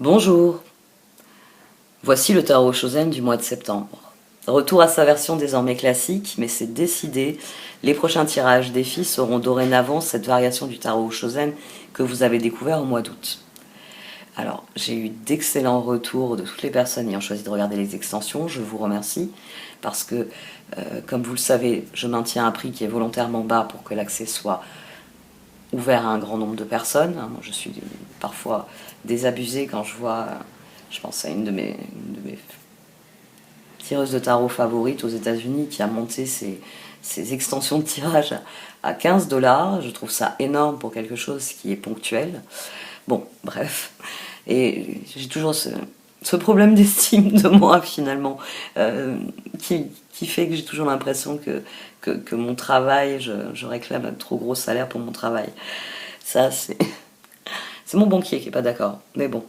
Bonjour, voici le tarot Chosen du mois de septembre. Retour à sa version désormais classique, mais c'est décidé, les prochains tirages défis seront dorénavant cette variation du tarot Chosen que vous avez découvert au mois d'août. Alors, j'ai eu d'excellents retours de toutes les personnes ayant choisi de regarder les extensions, je vous remercie, parce que, comme vous le savez, je maintiens un prix qui est volontairement bas pour que l'accès soit ouvert à un grand nombre de personnes. Moi, je suis parfois désabusée quand je vois, je pense à une de mes tireuses de tarot favorites aux États-Unis qui a monté ses extensions de tirage à 15 $. Je trouve ça énorme pour quelque chose qui est ponctuel. Bon, bref. Et j'ai toujours ce problème d'estime de moi, finalement, qui fait que j'ai toujours l'impression que mon travail, je réclame un trop gros salaire pour mon travail. Ça, c'est mon banquier qui n'est pas d'accord. Mais bon.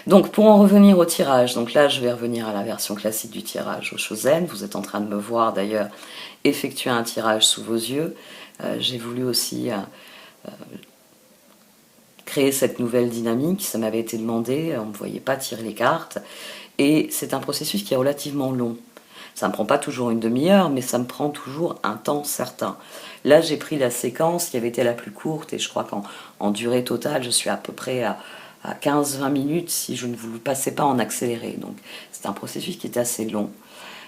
Donc, pour en revenir au tirage, donc là, je vais revenir à la version classique du tirage au Chosen. Vous êtes en train de me voir, d'ailleurs, effectuer un tirage sous vos yeux. J'ai voulu aussi créer cette nouvelle dynamique. Ça m'avait été demandé, on ne me voyait pas tirer les cartes. Et c'est un processus qui est relativement long. Ça ne me prend pas toujours une demi-heure, mais ça me prend toujours un temps certain. Là, j'ai pris la séquence qui avait été la plus courte, et je crois qu'en durée totale, je suis à peu près à 15-20 minutes si je ne vous le passais pas en accéléré. Donc c'est un processus qui est assez long,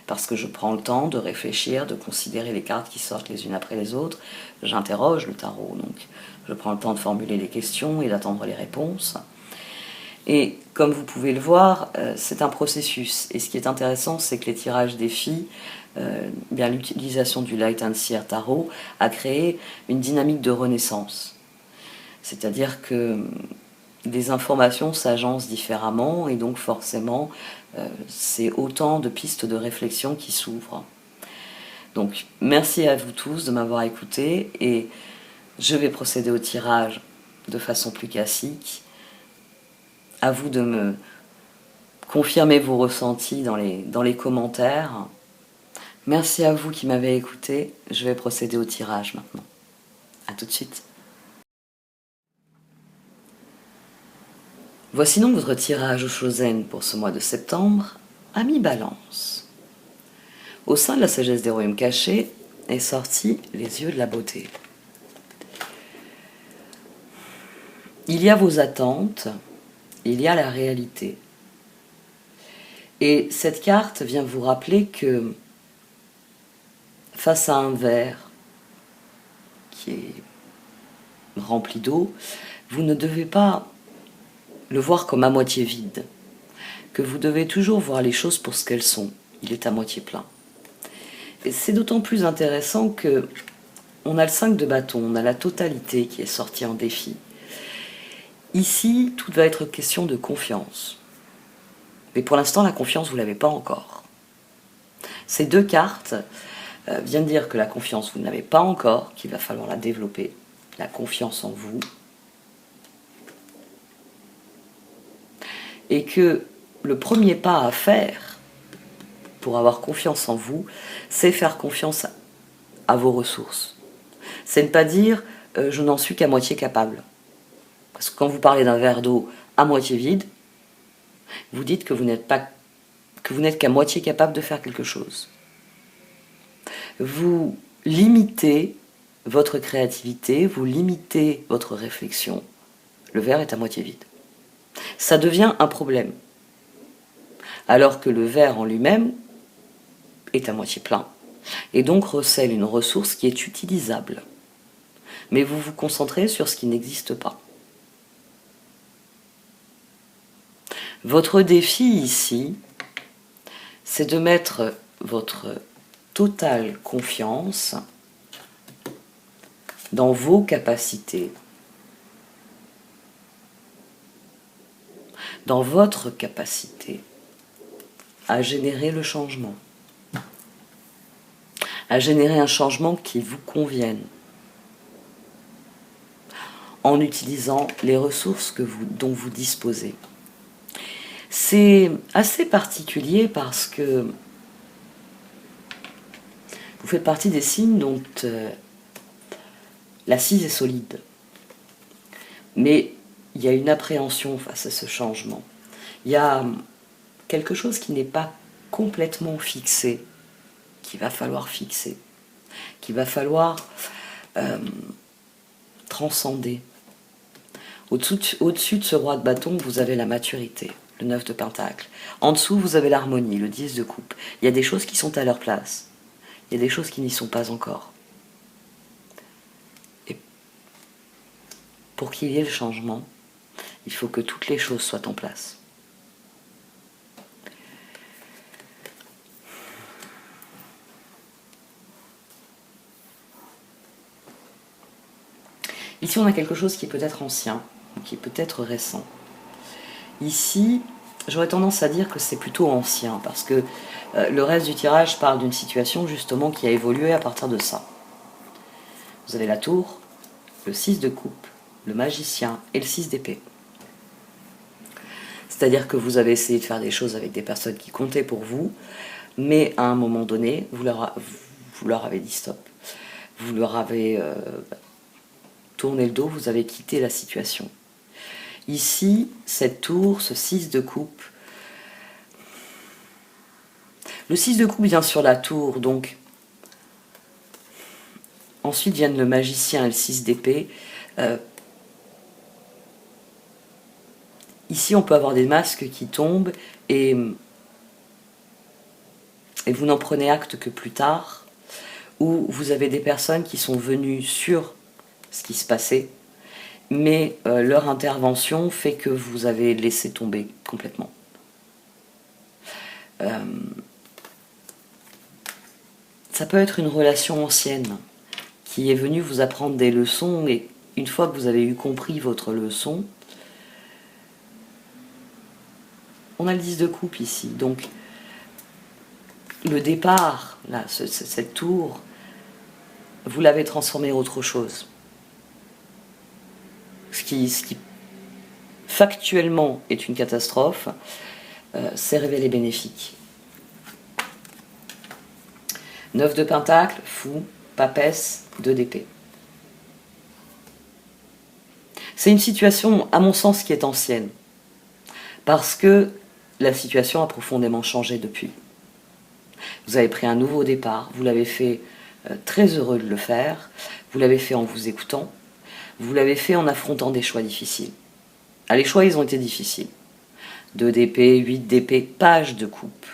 parce que je prends le temps de réfléchir, de considérer les cartes qui sortent les unes après les autres. J'interroge le tarot, donc je prends le temps de formuler les questions et d'attendre les réponses. Et comme vous pouvez le voir, c'est un processus. Et ce qui est intéressant, c'est que les tirages défis, bien l'utilisation du Light and Seer Tarot a créé une dynamique de renaissance. C'est-à-dire que les informations s'agencent différemment et donc forcément, c'est autant de pistes de réflexion qui s'ouvrent. Donc merci à vous tous de m'avoir écouté et je vais procéder au tirage de façon plus classique. À vous de me confirmer vos ressentis dans les commentaires. Merci à vous qui m'avez écouté. Je vais procéder au tirage maintenant. A tout de suite. Voici donc votre tirage au Chosen pour ce mois de septembre, Ami Balance. Au sein de la sagesse des royaumes cachés est sorti les yeux de la beauté. Il y a vos attentes, il y a la réalité. Et cette carte vient vous rappeler que face à un verre qui est rempli d'eau, vous ne devez pas le voir comme à moitié vide, que vous devez toujours voir les choses pour ce qu'elles sont. Il est à moitié plein. Et c'est d'autant plus intéressant que on a le 5 de bâton, on a la totalité qui est sortie en défi. Ici, tout va être question de confiance. Mais pour l'instant, la confiance, vous ne l'avez pas encore. Ces deux cartes viennent dire que la confiance, vous ne l'avez pas encore, qu'il va falloir la développer. La confiance en vous. Et que le premier pas à faire pour avoir confiance en vous, c'est faire confiance à vos ressources. C'est ne pas dire je n'en suis qu'à moitié capable. Parce que quand vous parlez d'un verre d'eau à moitié vide, vous dites que vous n'êtes qu'à moitié capable de faire quelque chose. Vous limitez votre créativité, vous limitez votre réflexion. Le verre est à moitié vide. Ça devient un problème. Alors que le verre en lui-même est à moitié plein, et donc recèle une ressource qui est utilisable. Mais vous vous concentrez sur ce qui n'existe pas. Votre défi ici, c'est de mettre votre totale confiance dans vos capacités, dans votre capacité à générer le changement, à générer un changement qui vous convienne, en utilisant les ressources dont vous disposez. C'est assez particulier parce que vous faites partie des signes dont l'assise est solide. Mais il y a une appréhension face à ce changement. Il y a quelque chose qui n'est pas complètement fixé, qu'il va falloir fixer, qu'il va falloir transcender. Au-dessus de ce roi de bâton, vous avez la maturité, le 9 de pentacle. En dessous, vous avez l'harmonie, le 10 de coupe. Il y a des choses qui sont à leur place. Il y a des choses qui n'y sont pas encore. Et pour qu'il y ait le changement, il faut que toutes les choses soient en place. Ici, on a quelque chose qui est peut-être ancien, qui est peut-être récent. Ici, j'aurais tendance à dire que c'est plutôt ancien, parce que le reste du tirage parle d'une situation justement qui a évolué à partir de ça. Vous avez la tour, le 6 de coupe, le magicien et le 6 d'épée. C'est-à-dire que vous avez essayé de faire des choses avec des personnes qui comptaient pour vous, mais à un moment donné, vous leur avez dit stop. Vous leur avez tourné le dos, vous avez quitté la situation. Ici, cette tour, ce 6 de coupe, le 6 de coupe vient sur la tour, donc ensuite viennent le magicien et le 6 d'épée. Ici, on peut avoir des masques qui tombent et vous n'en prenez acte que plus tard, où vous avez des personnes qui sont venues sur ce qui se passait, mais leur intervention fait que vous avez laissé tomber complètement. Ça peut être une relation ancienne qui est venue vous apprendre des leçons, et une fois que vous avez eu compris votre leçon, on a le 10 de coupe ici, donc le départ, là, cette tour, vous l'avez transformé en autre chose. Ce qui factuellement est une catastrophe, s'est révélé bénéfique. 9 de pentacle, fou, papesse, 2 d'épée. C'est une situation, à mon sens, qui est ancienne, parce que la situation a profondément changé depuis. Vous avez pris un nouveau départ, vous l'avez fait très heureux de le faire, vous l'avez fait en vous écoutant, vous l'avez fait en affrontant des choix difficiles. Ah, les choix, ils ont été difficiles. 2 d'épée, 8 d'épée, page de coupe.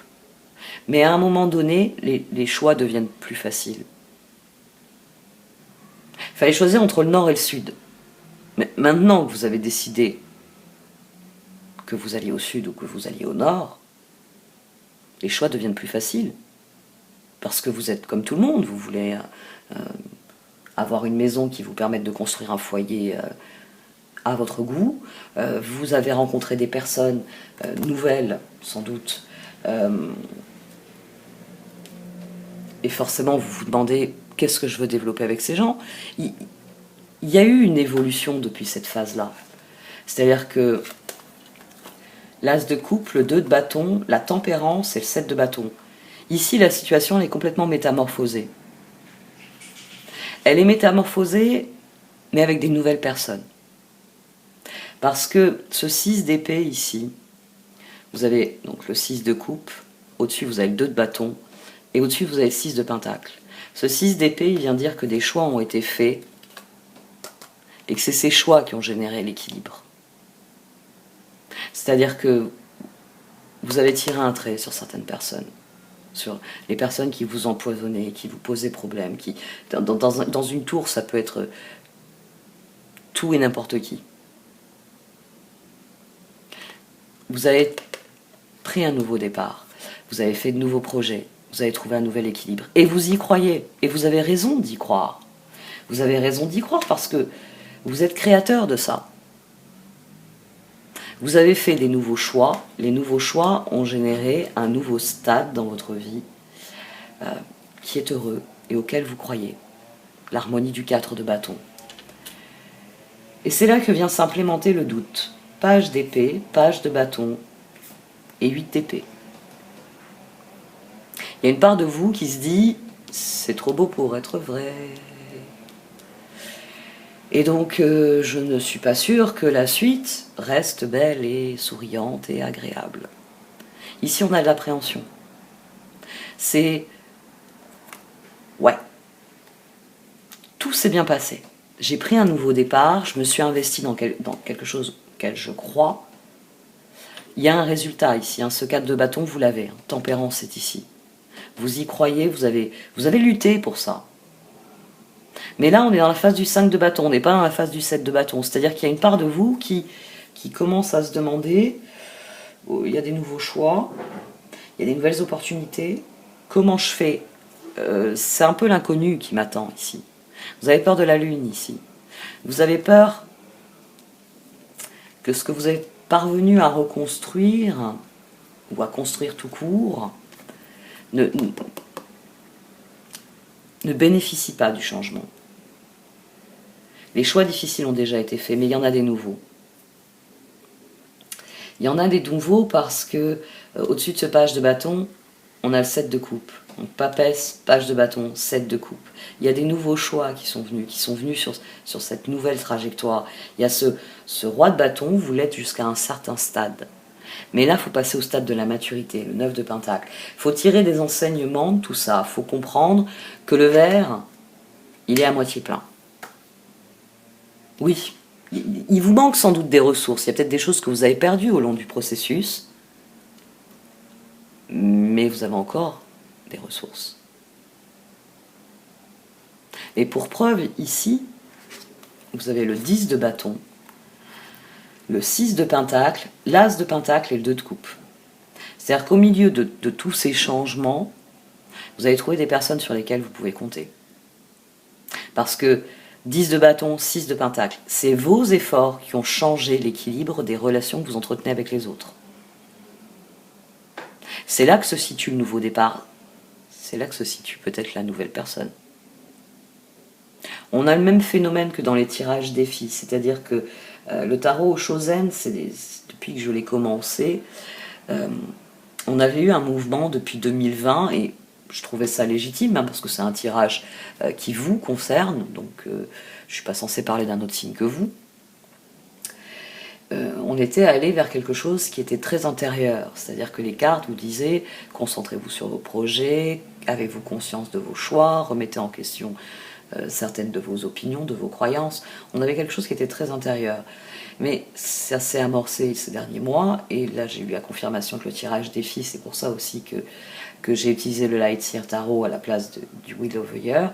Mais à un moment donné, les choix deviennent plus faciles. Il fallait choisir entre le nord et le sud. Mais maintenant que vous avez décidé que vous alliez au sud ou que vous alliez au nord, les choix deviennent plus faciles. Parce que vous êtes comme tout le monde, vous voulez avoir une maison qui vous permette de construire un foyer à votre goût. Vous avez rencontré des personnes nouvelles, sans doute, et forcément vous vous demandez qu'est-ce que je veux développer avec ces gens. Il y a eu une évolution depuis cette phase-là. C'est-à-dire que l'as de coupe, le 2 de bâton, la tempérance et le 7 de bâton. Ici, la situation est complètement métamorphosée. Elle est métamorphosée, mais avec des nouvelles personnes. Parce que ce 6 d'épée ici, vous avez donc le 6 de coupe, au-dessus vous avez le 2 de bâton, et au-dessus vous avez le 6 de pentacle. Ce 6 d'épée, il vient dire que des choix ont été faits, et que c'est ces choix qui ont généré l'équilibre. C'est-à-dire que vous avez tiré un trait sur certaines personnes, sur les personnes qui vous empoisonnaient, qui vous posaient problème, qui dans une tour, ça peut être tout et n'importe qui. Vous avez pris un nouveau départ, vous avez fait de nouveaux projets, vous avez trouvé un nouvel équilibre, et vous y croyez, et vous avez raison d'y croire. Vous avez raison d'y croire parce que vous êtes créateur de ça. Vous avez fait des nouveaux choix, les nouveaux choix ont généré un nouveau stade dans votre vie qui est heureux et auquel vous croyez. L'harmonie du 4 de bâton. Et c'est là que vient s'implémenter le doute. Page d'épée, page de bâton et 8 d'épée. Il y a une part de vous qui se dit « c'est trop beau pour être vrai ». Et donc, je ne suis pas sûre que la suite reste belle et souriante et agréable. Ici, on a de l'appréhension. C'est... Ouais. Tout s'est bien passé. J'ai pris un nouveau départ, je me suis investi dans quelque chose auquel je crois. Il y a un résultat ici, hein. Ce 4 de bâton, vous l'avez. Hein. Tempérance est ici. Vous y croyez, vous avez lutté pour ça. Mais là, on est dans la phase du 5 de bâton, on n'est pas dans la phase du 7 de bâton. C'est-à-dire qu'il y a une part de vous qui commence à se demander, oh, il y a des nouveaux choix, il y a des nouvelles opportunités, comment je fais c'est un peu l'inconnu qui m'attend ici. Vous avez peur de la lune ici. Vous avez peur que ce que vous êtes parvenu à reconstruire, ou à construire tout court, ne bénéficie pas du changement. Les choix difficiles ont déjà été faits, mais il y en a des nouveaux. Il y en a des nouveaux parce que au-dessus de ce page de bâton, on a le 7 de coupe. Donc papesse, page de bâton, 7 de coupe. Il y a des nouveaux choix qui sont venus sur cette nouvelle trajectoire. Il y a ce roi de bâton, vous l'êtes jusqu'à un certain stade. Mais là, il faut passer au stade de la maturité, le 9 de pentacle. Il faut tirer des enseignements de tout ça. Il faut comprendre que le verre, il est à moitié plein. Oui, il vous manque sans doute des ressources. Il y a peut-être des choses que vous avez perdues au long du processus. Mais vous avez encore des ressources. Et pour preuve, ici, vous avez le 10 de bâton, le 6 de pentacle, l'as de pentacle et le 2 de coupe. C'est-à-dire qu'au milieu de tous ces changements, vous allez trouver des personnes sur lesquelles vous pouvez compter. Parce que 10 de bâton, 6 de pentacle, c'est vos efforts qui ont changé l'équilibre des relations que vous entretenez avec les autres. C'est là que se situe le nouveau départ. C'est là que se situe peut-être la nouvelle personne. On a le même phénomène que dans les tirages défis, c'est-à-dire que le tarot au Shosen, depuis que je l'ai commencé, on avait eu un mouvement depuis 2020 et je trouvais ça légitime, hein, parce que c'est un tirage qui vous concerne, donc je ne suis pas censée parler d'un autre signe que vous. On était allé vers quelque chose qui était très intérieur, c'est-à-dire que les cartes vous disaient concentrez-vous sur vos projets, avez-vous conscience de vos choix, remettez en question certaines de vos opinions, de vos croyances. On avait quelque chose qui était très intérieur. Mais ça s'est amorcé ces derniers mois, et là j'ai eu la confirmation que le tirage défi, c'est pour ça aussi que j'ai utilisé le Light Seer Tarot à la place du Wheel of the Year.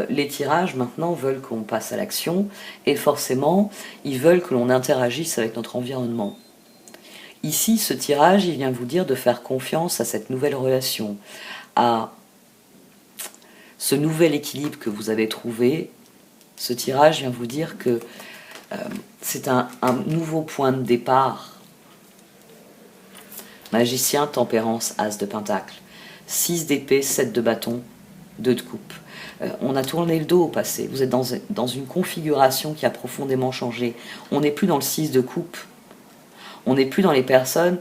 Les tirages maintenant veulent qu'on passe à l'action, et forcément ils veulent que l'on interagisse avec notre environnement. Ici, ce tirage, il vient vous dire de faire confiance à cette nouvelle relation, à ce nouvel équilibre que vous avez trouvé. Ce tirage vient vous dire que c'est un nouveau point de départ. Magicien, tempérance, as de pentacle. 6 d'épée, 7 de bâton, 2 de coupe. On a tourné le dos au passé. Vous êtes dans une configuration qui a profondément changé. On n'est plus dans le 6 de coupe. On n'est plus dans les personnes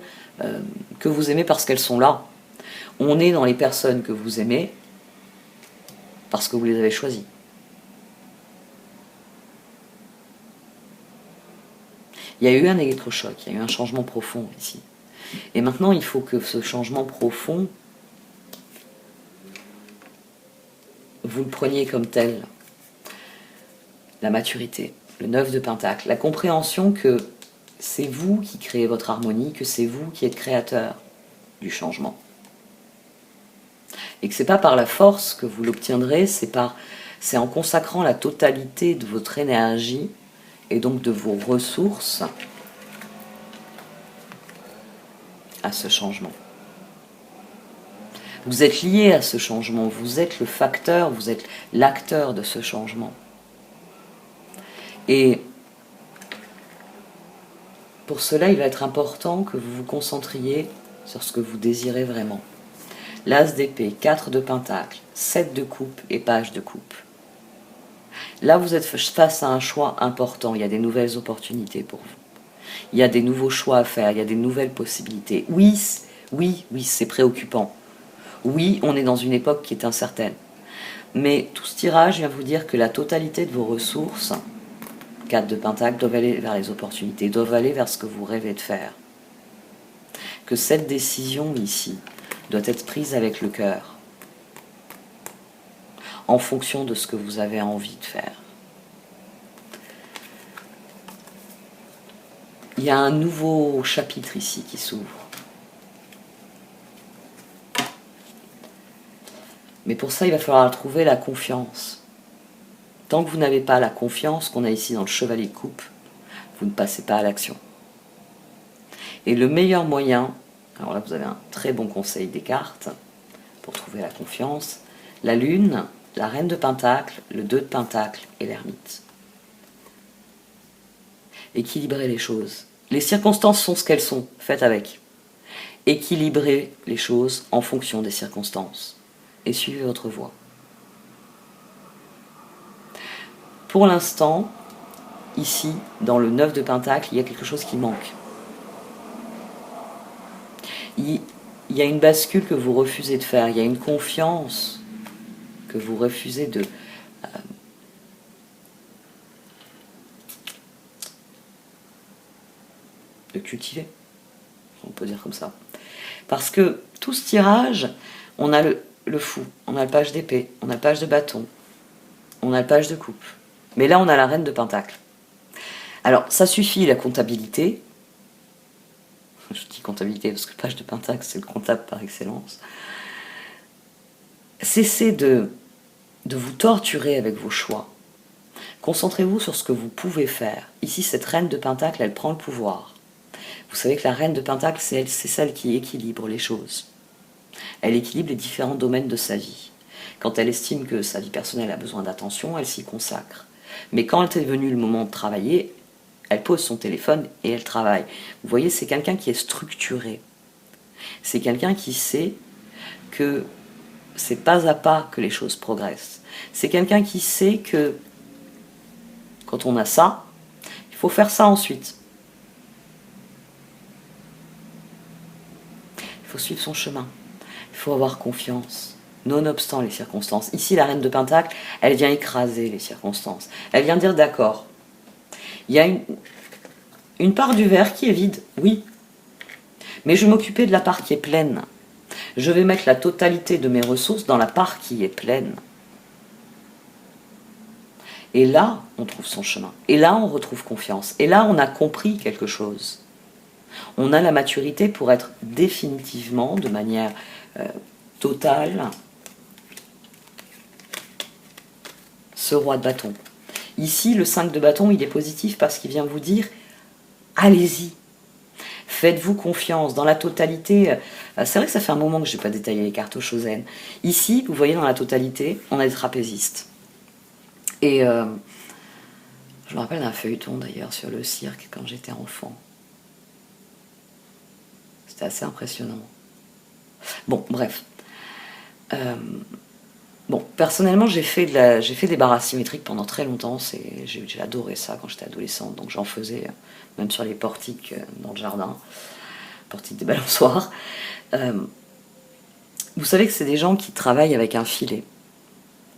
que vous aimez parce qu'elles sont là. On est dans les personnes que vous aimez parce que vous les avez choisies. Il y a eu un électrochoc, il y a eu un changement profond ici. Et maintenant, il faut que ce changement profond, vous le preniez comme tel. La maturité, le 9 de pentacle, la compréhension que c'est vous qui créez votre harmonie, que c'est vous qui êtes créateur du changement. Et que c'est pas par la force que vous l'obtiendrez, c'est en consacrant la totalité de votre énergie et donc de vos ressources à ce changement. Vous êtes lié à ce changement, vous êtes le facteur, vous êtes l'acteur de ce changement. Et pour cela, il va être important que vous vous concentriez sur ce que vous désirez vraiment. L'as d'épée, 4 de pentacle, 7 de coupe et page de coupe. Là, vous êtes face à un choix important. Il y a des nouvelles opportunités pour vous. Il y a des nouveaux choix à faire. Il y a des nouvelles possibilités. Oui, c'est préoccupant. Oui, on est dans une époque qui est incertaine. Mais tout ce tirage vient vous dire que la totalité de vos ressources 4 de Pentacle doivent aller vers les opportunités, doivent aller vers ce que vous rêvez de faire. Que cette décision ici doit être prise avec le cœur, en fonction de ce que vous avez envie de faire. Il y a un nouveau chapitre ici qui s'ouvre. Mais pour ça, il va falloir trouver la confiance. Tant que vous n'avez pas la confiance qu'on a ici dans le chevalier de coupe, vous ne passez pas à l'action. Et le meilleur moyen, alors là vous avez un très bon conseil des cartes pour trouver la confiance, la lune, la reine de pentacle, le 2 de pentacle et l'ermite. Équilibrez les choses. Les circonstances sont ce qu'elles sont, faites avec. Équilibrez les choses en fonction des circonstances et suivez votre voie. Pour l'instant, ici, dans le 9 de pentacle, il y a quelque chose qui manque. Il y a une bascule que vous refusez de faire, il y a une confiance que vous refusez de cultiver, on peut dire comme ça. Parce que tout ce tirage, on a le fou, on a le page d'épée, on a le page de bâton, on a le page de coupe. Mais là, on a la reine de pentacle. Alors, ça suffit la comptabilité. Je dis comptabilité parce que le page de pentacle, c'est le comptable par excellence. Cessez de vous torturer avec vos choix. Concentrez-vous sur ce que vous pouvez faire. Ici, cette reine de pentacle, elle prend le pouvoir. Vous savez que la reine de pentacle, c'est celle qui équilibre les choses. Elle équilibre les différents domaines de sa vie. Quand elle estime que sa vie personnelle a besoin d'attention, elle s'y consacre. Mais quand est venu le moment de travailler, elle pose son téléphone et elle travaille. Vous voyez, c'est quelqu'un qui est structuré. C'est quelqu'un qui sait que c'est pas à pas que les choses progressent. C'est quelqu'un qui sait que quand on a ça, il faut faire ça ensuite. Il faut suivre son chemin. Il faut avoir confiance, nonobstant les circonstances. Ici, la reine de pentacle, elle vient écraser les circonstances. Elle vient dire d'accord. Il y a une part du verre qui est vide, oui. Mais je vais m'occuper de la part qui est pleine. Je vais mettre la totalité de mes ressources dans la part qui est pleine. Et là, on trouve son chemin. Et là, on retrouve confiance. Et là, on a compris quelque chose. On a la maturité pour être définitivement, de manière totale, ce roi de bâton. Ici, le 5 de bâton, il est positif parce qu'il vient vous dire « Allez-y ». Faites-vous confiance dans la totalité. C'est vrai que ça fait un moment que je n'ai pas détaillé les cartes au Shosen. Ici, vous voyez, dans la totalité, on a des trapézistes. Et je me rappelle d'un feuilleton d'ailleurs sur le cirque quand j'étais enfant. C'était assez impressionnant. Bon, bref. Bon, personnellement, j'ai fait des barres asymétriques pendant très longtemps. J'ai adoré ça quand j'étais adolescente. Donc j'en faisais même sur les portiques dans le jardin. Portiques des balançoires. Vous savez que c'est des gens qui travaillent avec un filet.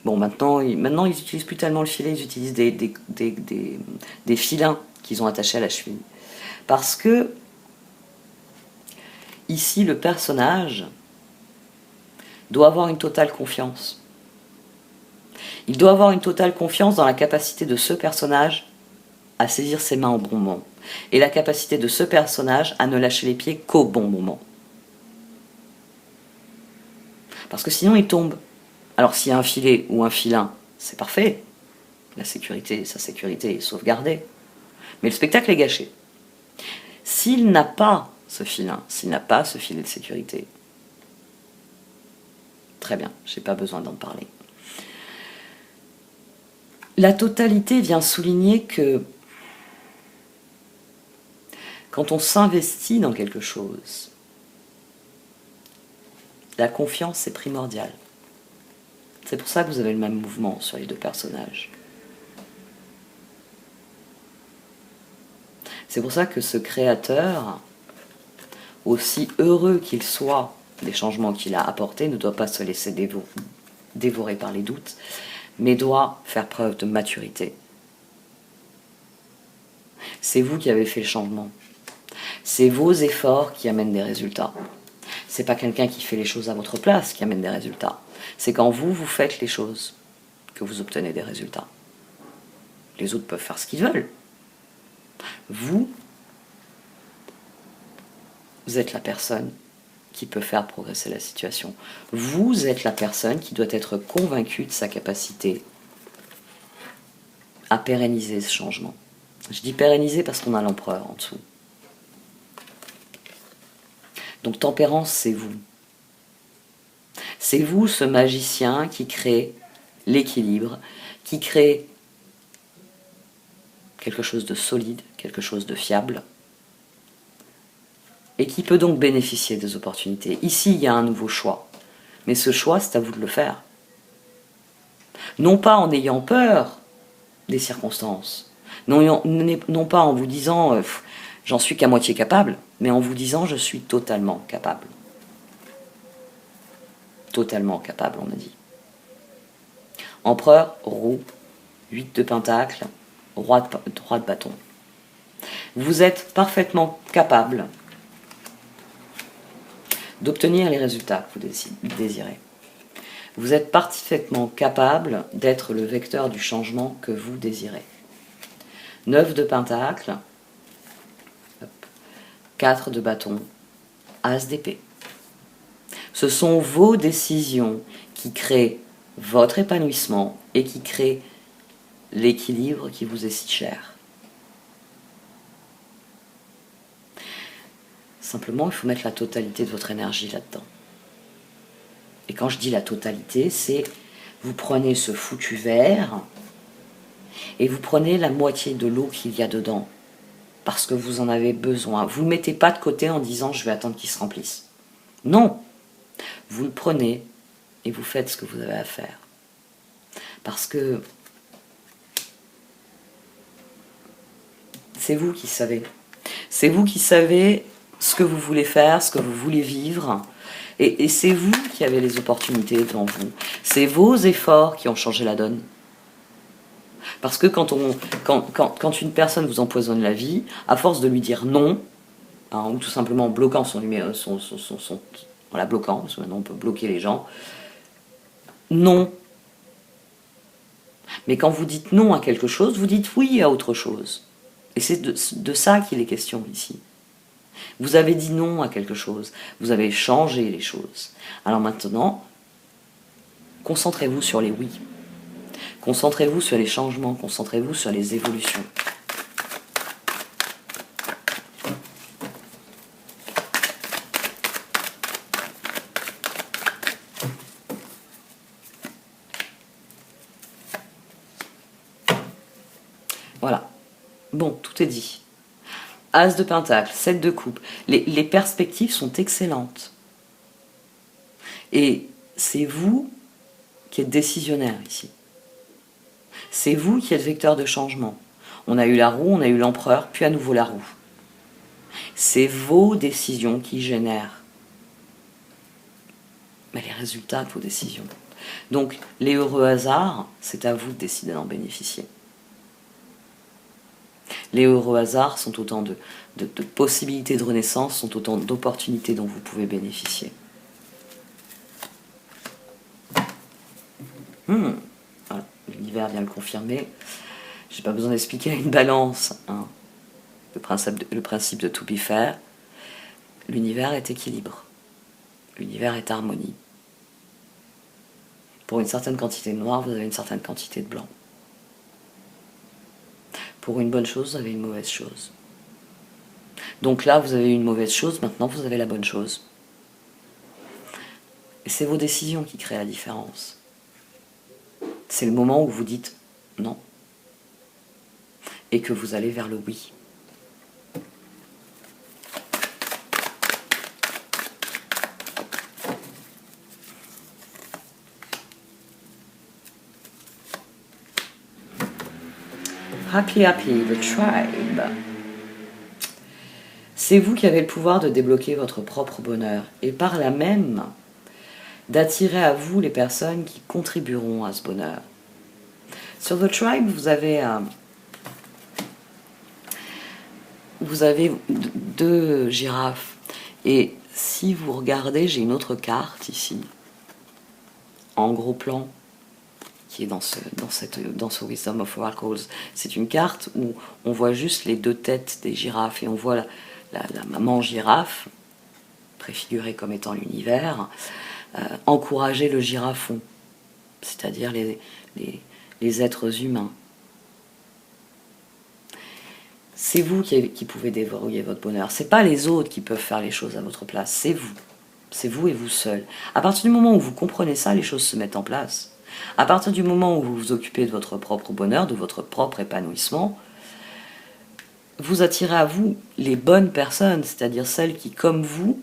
Bon, maintenant ils n'utilisent plus tellement le filet. Ils utilisent des filins qu'ils ont attachés à la cheville. Parce que ici, le personnage doit avoir une totale confiance. Il doit avoir une totale confiance dans la capacité de ce personnage à saisir ses mains au bon moment. Et la capacité de ce personnage à ne lâcher les pieds qu'au bon moment. Parce que sinon il tombe. Alors s'il y a un filet ou un filin, c'est parfait. Sa sécurité est sauvegardée. Mais le spectacle est gâché. S'il n'a pas ce filin, s'il n'a pas ce filet de sécurité, très bien, je n'ai pas besoin d'en parler. La totalité vient souligner que quand on s'investit dans quelque chose, la confiance est primordiale. C'est pour ça que vous avez le même mouvement sur les deux personnages. C'est pour ça que ce créateur, aussi heureux qu'il soit des changements qu'il a apportés, ne doit pas se laisser dévorer par les doutes, mais doit faire preuve de maturité. C'est vous qui avez fait le changement. C'est vos efforts qui amènent des résultats. C'est pas quelqu'un qui fait les choses à votre place qui amène des résultats. C'est quand vous faites les choses que vous obtenez des résultats. Les autres peuvent faire ce qu'ils veulent. Vous êtes la personne qui peut faire progresser la situation. Vous êtes la personne qui doit être convaincue de sa capacité à pérenniser ce changement. Je dis pérenniser parce qu'on a l'empereur en dessous. Donc tempérance, c'est vous. C'est vous, ce magicien qui crée l'équilibre, qui crée quelque chose de solide, quelque chose de fiable, et qui peut donc bénéficier des opportunités. Ici, il y a un nouveau choix, mais ce choix, c'est à vous de le faire. Non pas en ayant peur des circonstances, non pas en vous disant j'en suis qu'à moitié capable, mais en vous disant je suis totalement capable. Totalement capable, on a dit. Empereur, roue, 8 de pentacle, roi de bâton. Vous êtes parfaitement capable d'obtenir les résultats que vous désirez. Vous êtes parfaitement capable d'être le vecteur du changement que vous désirez. 9 de pentacle, 4 de bâton, as d'épée. Ce sont vos décisions qui créent votre épanouissement et qui créent l'équilibre qui vous est si cher. Simplement, il faut mettre la totalité de votre énergie là-dedans. Et quand je dis la totalité, c'est vous prenez ce foutu verre et vous prenez la moitié de l'eau qu'il y a dedans parce que vous en avez besoin. Vous ne le mettez pas de côté en disant je vais attendre qu'il se remplisse. Non, vous le prenez et vous faites ce que vous avez à faire. Parce que c'est vous qui savez. C'est vous qui savez ce que vous voulez faire, ce que vous voulez vivre. Et c'est vous qui avez les opportunités devant vous. C'est vos efforts qui ont changé la donne. Parce que quand une personne vous empoisonne la vie, à force de lui dire non, hein, ou tout simplement en bloquant en la bloquant, parce que maintenant on peut bloquer les gens, non. Mais quand vous dites non à quelque chose, vous dites oui à autre chose. Et c'est de ça qu'il est question ici. Vous avez dit non à quelque chose, vous avez changé les choses. Alors maintenant, concentrez-vous sur les oui. Concentrez-vous sur les changements, concentrez-vous sur les évolutions. Voilà. Bon, tout est dit. As de pentacle, 7 de coupe. Les perspectives sont excellentes. Et c'est vous qui êtes décisionnaire ici. C'est vous qui êtes vecteur de changement. On a eu la roue, on a eu l'empereur, puis à nouveau la roue. C'est vos décisions qui génèrent les résultats de vos décisions. Donc, les heureux hasards, c'est à vous de décider d'en bénéficier. Les heureux hasards sont autant de possibilités de renaissance, sont autant d'opportunités dont vous pouvez bénéficier. Voilà, l'univers vient le confirmer. Je n'ai pas besoin d'expliquer une balance. Hein. Le principe de tout be fair. L'univers est équilibre. L'univers est harmonie. Pour une certaine quantité de noir, vous avez une certaine quantité de blanc. Pour une bonne chose, vous avez une mauvaise chose. Donc là, vous avez une mauvaise chose, maintenant vous avez la bonne chose. Et c'est vos décisions qui créent la différence. C'est le moment où vous dites non. Et que vous allez vers le oui. Happy, the tribe. C'est vous qui avez le pouvoir de débloquer votre propre bonheur et par là même d'attirer à vous les personnes qui contribueront à ce bonheur. Sur The Tribe, vous avez vous avez deux girafes. Et si vous regardez, j'ai une autre carte ici, en gros plan, qui est dans ce Wisdom of Oracles. C'est une carte où on voit juste les deux têtes des girafes et on voit la maman girafe, préfigurée comme étant l'univers, encourager le girafon, c'est-à-dire les êtres humains. C'est vous qui pouvez déverrouiller votre bonheur. C'est pas les autres qui peuvent faire les choses à votre place, c'est vous. C'est vous et vous seul. À partir du moment où vous comprenez ça, les choses se mettent en place. À partir du moment où vous vous occupez de votre propre bonheur, de votre propre épanouissement, vous attirez à vous les bonnes personnes, c'est-à-dire celles qui, comme vous,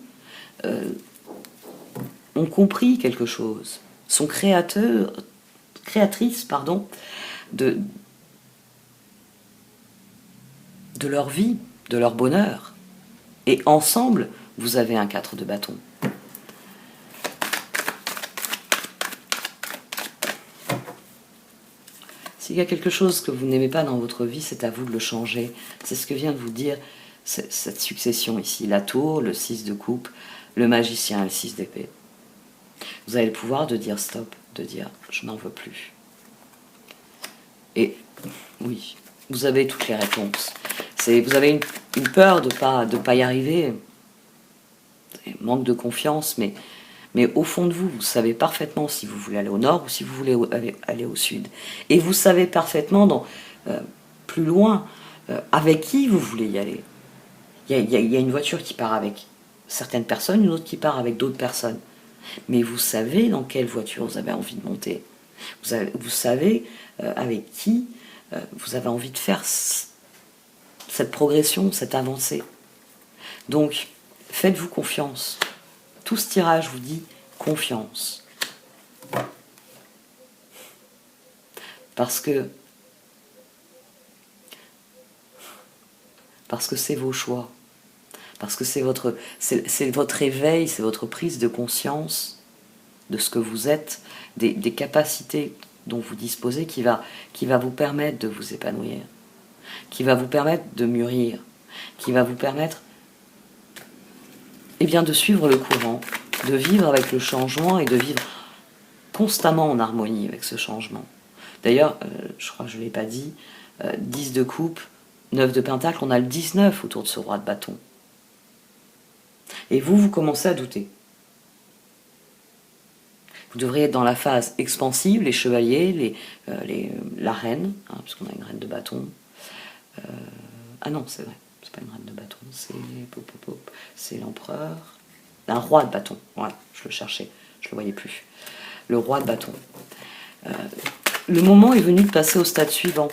ont compris quelque chose, sont créatrices de leur vie, de leur bonheur. Et ensemble, vous avez un 4 de bâton. S'il y a quelque chose que vous n'aimez pas dans votre vie, c'est à vous de le changer. C'est ce que vient de vous dire cette succession ici. La tour, le 6 de coupe, le magicien et le 6 d'épée. Vous avez le pouvoir de dire stop, de dire je n'en veux plus. Et oui, vous avez toutes les réponses. Vous avez une peur de pas y arriver, manque de confiance, mais au fond de vous, vous savez parfaitement si vous voulez aller au nord ou si vous voulez aller au sud. Et vous savez parfaitement, plus loin, avec qui vous voulez y aller. Il y a une voiture qui part avec certaines personnes, une autre qui part avec d'autres personnes. Mais vous savez dans quelle voiture vous avez envie de monter. Vous savez avec qui vous avez envie de faire cette progression, cette avancée. Donc, faites-vous confiance. Tout ce tirage vous dit confiance. Parce que c'est vos choix. Parce que c'est votre éveil, c'est votre prise de conscience de ce que vous êtes, des capacités dont vous disposez qui va vous permettre de vous épanouir, qui va vous permettre de mûrir, qui va vous permettre de suivre le courant, de vivre avec le changement et de vivre constamment en harmonie avec ce changement. D'ailleurs, je crois que je ne l'ai pas dit, 10 de coupe, 9 de pentacle, on a le 19 autour de ce roi de bâton. Et vous commencez à douter. Vous devriez être dans la phase expansive, les chevaliers, la reine, puisqu'on a une reine de bâton. Ah non, c'est vrai, c'est pas une reine de bâton, c'est l'empereur. Un roi de bâton, voilà, je le cherchais, je le voyais plus. Le roi de bâton. Le moment est venu de passer au stade suivant.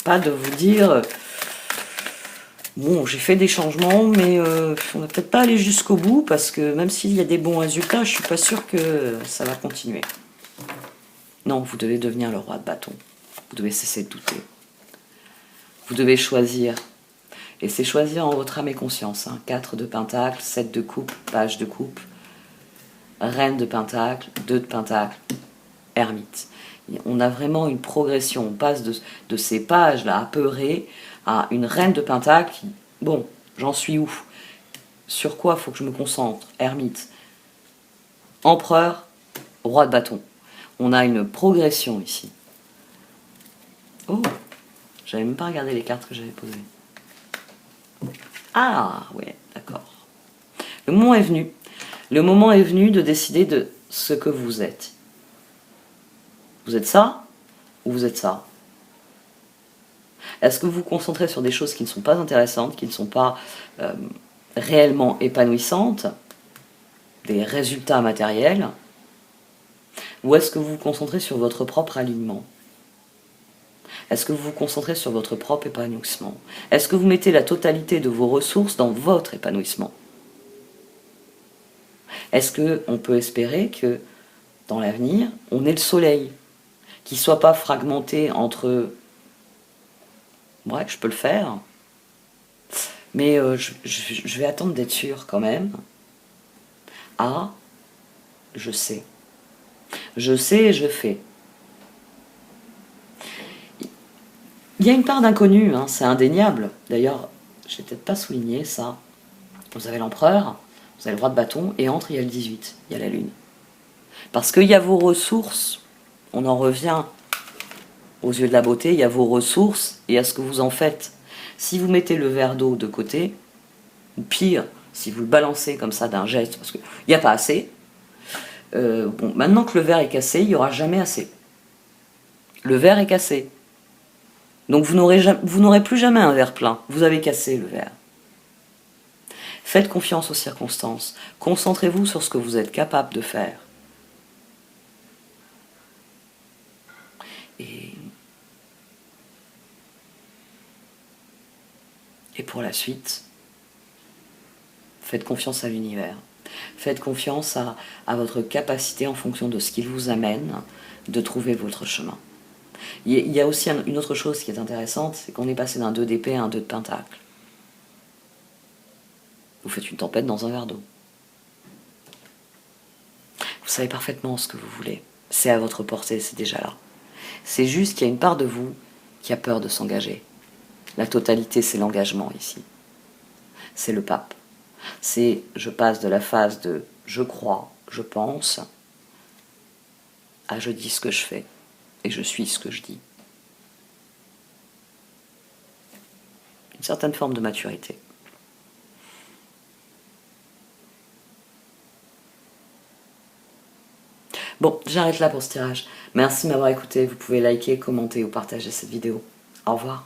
Pas de vous dire, bon, j'ai fait des changements, mais on va peut-être pas aller jusqu'au bout, parce que même s'il y a des bons résultats, je suis pas sûre que ça va continuer. Non, vous devez devenir le roi de bâton. Vous devez cesser de douter. Vous devez choisir. Et c'est choisir en votre âme et conscience. 4 de pentacle, 7 de coupe, page de coupe, reine de pentacle, 2 de pentacle, ermite. On a vraiment une progression. On passe de ces pages-là apeurées à une reine de pentacle qui, bon, j'en suis où? Sur quoi faut que je me concentre? Ermite. Empereur, roi de bâton. On a une progression ici. Oh, j'avais même pas regardé les cartes que j'avais posées. Ah, ouais, d'accord. Le moment est venu. Le moment est venu de décider de ce que vous êtes. Vous êtes ça ou vous êtes ça? Est-ce que vous vous concentrez sur des choses qui ne sont pas intéressantes, qui ne sont pas réellement épanouissantes, des résultats matériels, ou est-ce que vous vous concentrez sur votre propre alignement? Est-ce que vous vous concentrez sur votre propre épanouissement? Est-ce que vous mettez la totalité de vos ressources dans votre épanouissement? Est-ce qu'on peut espérer que, dans l'avenir, on ait le soleil, qui ne soit pas fragmenté entre « ouais, je peux le faire, mais je vais attendre d'être sûr quand même. » Ah, je sais. Je sais et je fais. Il y a une part d'inconnu, c'est indéniable. D'ailleurs, j'ai peut-être pas souligné ça. Vous avez l'empereur, vous avez le roi de bâton, et entre, il y a le 18, il y a la lune. Parce qu'il y a vos ressources, on en revient aux yeux de la beauté, il y a vos ressources et à ce que vous en faites. Si vous mettez le verre d'eau de côté, ou pire, si vous le balancez comme ça d'un geste, parce qu'il n'y a pas assez, bon, maintenant que le verre est cassé, il n'y aura jamais assez. Le verre est cassé. Donc vous n'aurez plus jamais un verre plein. Vous avez cassé le verre. Faites confiance aux circonstances. Concentrez-vous sur ce que vous êtes capable de faire. Et pour la suite, faites confiance à l'univers. Faites confiance à votre capacité, en fonction de ce qu'il vous amène, de trouver votre chemin. Il y a aussi une autre chose qui est intéressante, c'est qu'on est passé d'un 2 d'épée à un 2 de pentacle. Vous faites une tempête dans un verre d'eau. Vous savez parfaitement ce que vous voulez. C'est à votre portée, c'est déjà là. C'est juste qu'il y a une part de vous qui a peur de s'engager. La totalité, c'est l'engagement ici. C'est le pape. C'est je passe de la phase de je crois, je pense, à je dis ce que je fais et je suis ce que je dis. Une certaine forme de maturité. Bon, j'arrête là pour ce tirage. Merci de m'avoir écouté. Vous pouvez liker, commenter ou partager cette vidéo. Au revoir.